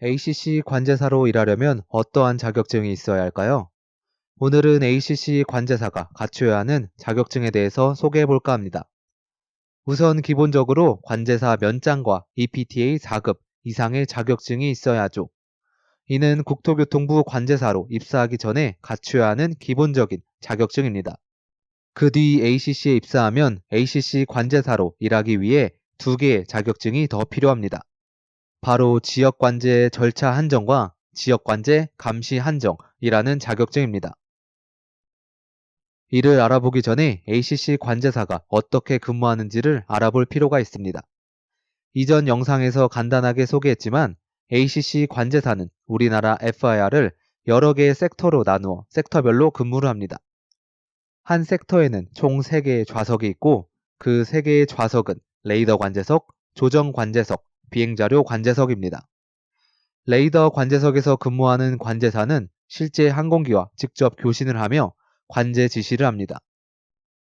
ACC 관제사로 일하려면 어떠한 자격증이 있어야 할까요? 오늘은 ACC 관제사가 갖춰야 하는 자격증에 대해서 소개해 볼까 합니다. 우선 기본적으로 관제사 면장과 EPTA 4급 이상의 자격증이 있어야 하죠. 이는 국토교통부 관제사로 입사하기 전에 갖춰야 하는 기본적인 자격증입니다. 그 뒤 ACC에 입사하면 ACC 관제사로 일하기 위해 두 개의 자격증이 더 필요합니다. 바로 지역관제 절차 한정과 지역관제 감시 한정이라는 자격증입니다. 이를 알아보기 전에 ACC 관제사가 어떻게 근무하는지를 알아볼 필요가 있습니다. 이전 영상에서 간단하게 소개했지만 ACC 관제사는 우리나라 FIR을 여러 개의 섹터로 나누어 섹터별로 근무를 합니다. 한 섹터에는 총 3개의 좌석이 있고 그 3개의 좌석은 레이더 관제석, 조정 관제석, 비행자료 관제석입니다. 레이더 관제석에서 근무하는 관제사는 실제 항공기와 직접 교신을 하며 관제 지시를 합니다.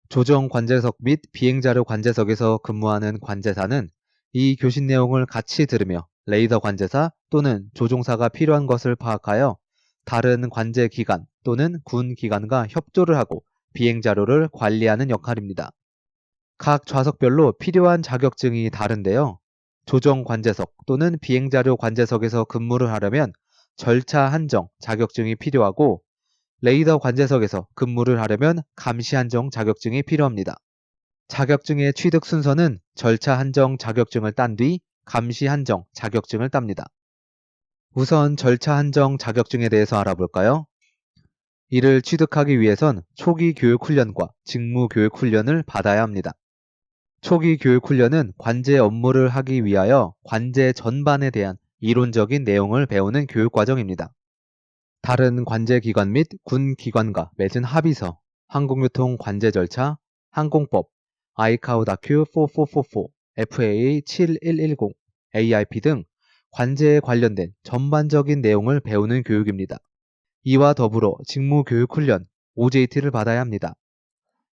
조정 관제석 및 비행자료 관제석에서 근무하는 관제사는 이 교신 내용을 같이 들으며 레이더 관제사 또는 조종사가 필요한 것을 파악하여 다른 관제 기관 또는 군 기관과 협조를 하고 비행 자료를 관리하는 역할입니다. 각 좌석별로 필요한 자격증이 다른데요. 조정 관제석 또는 비행 자료 관제석에서 근무를 하려면 절차 한정 자격증이 필요하고 레이더 관제석에서 근무를 하려면 감시 한정 자격증이 필요합니다. 자격증의 취득 순서는 절차 한정 자격증을 딴 뒤 감시 한정 자격증을 땁니다. 우선 절차 한정 자격증에 대해서 알아볼까요? 이를 취득하기 위해선 초기 교육 훈련과 직무 교육 훈련을 받아야 합니다. 초기 교육 훈련은 관제 업무를 하기 위하여 관제 전반에 대한 이론적인 내용을 배우는 교육 과정입니다. 다른 관제기관 및 군 기관과 맺은 합의서, 항공유통 관제 절차, 항공법, ICAO 다큐 4444, FAA 7110, AIP 등 관제에 관련된 전반적인 내용을 배우는 교육입니다. 이와 더불어 직무교육훈련, OJT를 받아야 합니다.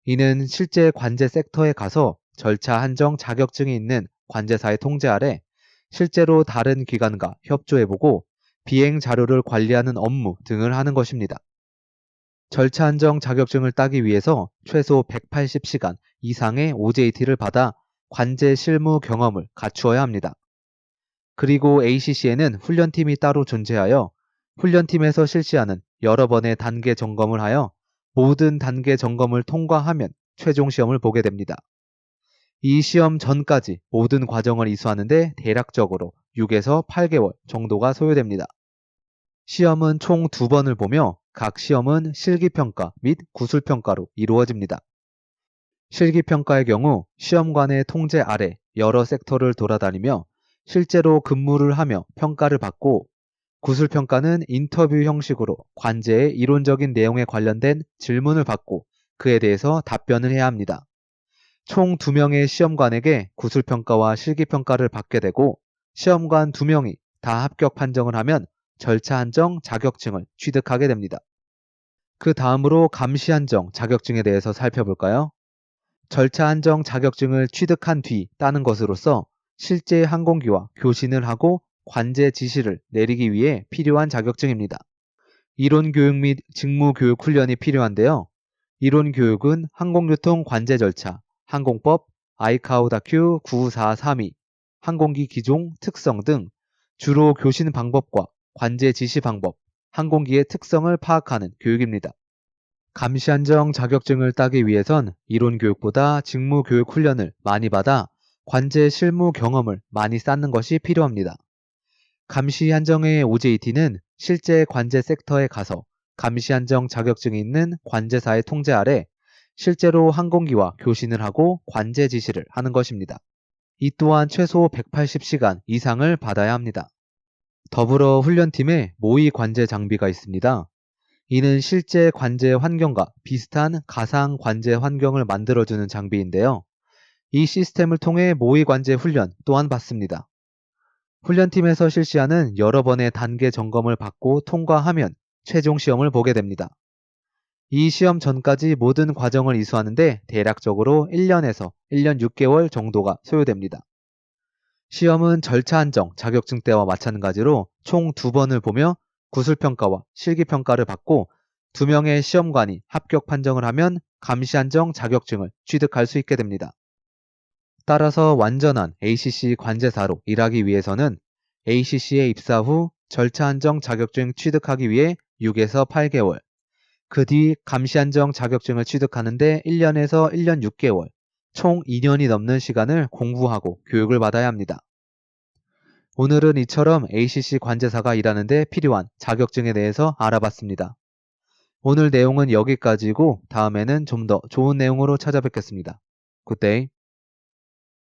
이는 실제 관제 섹터에 가서 절차 한정 자격증이 있는 관제사의 통제 아래 실제로 다른 기관과 협조해보고 비행 자료를 관리하는 업무 등을 하는 것입니다. 절차 한정 자격증을 따기 위해서 최소 180시간 이상의 OJT를 받아 관제 실무 경험을 갖추어야 합니다. 그리고 ACC에는 훈련팀이 따로 존재하여 훈련팀에서 실시하는 여러 번의 단계 점검을 하여 모든 단계 점검을 통과하면 최종 시험을 보게 됩니다. 이 시험 전까지 모든 과정을 이수하는데 대략적으로 6에서 8개월 정도가 소요됩니다. 시험은 총 2번을 보며 각 시험은 실기평가 및 구술평가로 이루어집니다. 실기평가의 경우 시험관의 통제 아래 여러 섹터를 돌아다니며 실제로 근무를 하며 평가를 받고 구술평가는 인터뷰 형식으로 관제의 이론적인 내용에 관련된 질문을 받고 그에 대해서 답변을 해야 합니다. 총 2명의 시험관에게 구술평가와 실기평가를 받게 되고 시험관 2명이 다 합격 판정을 하면 절차 한정 자격증을 취득하게 됩니다. 그 다음으로 감시 한정 자격증에 대해서 살펴볼까요? 절차 한정 자격증을 취득한 뒤 따는 것으로서 실제 항공기와 교신을 하고 관제 지시를 내리기 위해 필요한 자격증입니다. 이론 교육 및 직무 교육 훈련이 필요한데요. 이론 교육은 항공유통 관제 절차, 항공법, ICAO 다큐 9432, 항공기 기종, 특성 등 주로 교신 방법과 관제 지시 방법, 항공기의 특성을 파악하는 교육입니다. 감시 한정 자격증을 따기 위해선 이론 교육보다 직무 교육 훈련을 많이 받아 관제 실무 경험을 많이 쌓는 것이 필요합니다. 감시 한정의 OJT는 실제 관제 섹터에 가서 감시 한정 자격증이 있는 관제사의 통제 아래 실제로 항공기와 교신을 하고 관제 지시를 하는 것입니다. 이 또한 최소 180시간 이상을 받아야 합니다. 더불어 훈련팀에 모의 관제 장비가 있습니다. 이는 실제 관제 환경과 비슷한 가상 관제 환경을 만들어주는 장비인데요. 이 시스템을 통해 모의 관제 훈련 또한 받습니다. 훈련팀에서 실시하는 여러 번의 단계 점검을 받고 통과하면 최종 시험을 보게 됩니다. 이 시험 전까지 모든 과정을 이수하는데 대략적으로 1년에서 1년 6개월 정도가 소요됩니다. 시험은 절차 한정 자격증 때와 마찬가지로 총 2번을 보며 구술평가와 실기평가를 받고 2명의 시험관이 합격 판정을 하면 감시 한정 자격증을 취득할 수 있게 됩니다. 따라서 완전한 ACC 관제사로 일하기 위해서는 ACC에 입사 후 절차 한정 자격증 취득하기 위해 6에서 8개월, 그 뒤 감시 한정 자격증을 취득하는데 1년에서 1년 6개월, 총 2년이 넘는 시간을 공부하고 교육을 받아야 합니다. 오늘은 이처럼 ACC 관제사가 일하는데 필요한 자격증에 대해서 알아봤습니다. 오늘 내용은 여기까지고 다음에는 좀 더 좋은 내용으로 찾아뵙겠습니다. 굿데이.